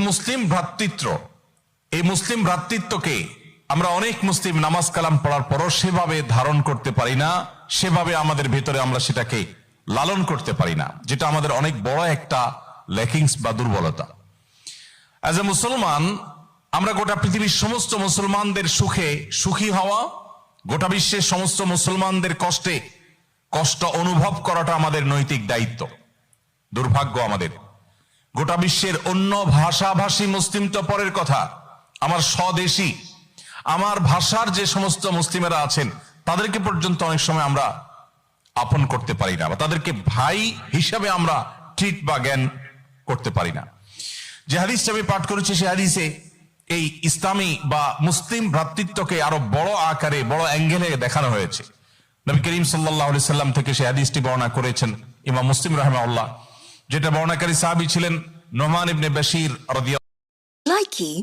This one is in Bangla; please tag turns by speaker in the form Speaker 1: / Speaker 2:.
Speaker 1: মুসলিম ভ্রাতৃত্ব, এই মুসলিম ভ্রাতৃত্বকে আমরা অনেক মুসলিম নামাজ কালাম পড়ার পরও সেভাবে ধারণ করতে পারি না, সেভাবে আমাদের ভেতরে আমরা সেটাকে লালন করতে পারি না, যেটা আমাদের অনেক বড় একটা ল্যাকিংস বা দুর্বলতা। অ্যাজ এ মুসলমান আমরা গোটা পৃথিবীর সমস্ত মুসলমানদের সুখে সুখী হওয়া, গোটা বিশ্বের সমস্ত মুসলমানদের কষ্টে কষ্ট অনুভব করাটা আমাদের নৈতিক দায়িত্ব। দুর্ভাগ্য আমাদের, গোটা বিশ্বের অন্য ভাষাভাষী মুসলিম তো পরের কথা, আমার স্বদেশী আমার ভাষার যে সমস্ত মুসলিমেরা আছেন তাদেরকে পর্যন্ত অনেক সময় আমরা আপন করতে পারি না, বা তাদেরকে ভাই হিসাবে আমরা ট্রিট বা জ্ঞান করতে পারি না। যে হাদিসটা আমি পাঠ করেছি সে হাদিসে এই ইসলামী বা মুসলিম ভ্রাতৃত্বকে আরো বড় আকারে, বড় অ্যাঙ্গেলে দেখানো হয়েছে। নবী করিম সাল্লাল্লাহু আলাইহি সাল্লাম থেকে সে হাদিসটি বর্ণনা করেছেন ইমাম মুসলিম রাহিমাহুল্লাহ, যেটা বর্ণনাকারী সাহাবী ছিলেন নোমান ইবনে বাশির রাদিয়াল্লাহু।
Speaker 2: Likey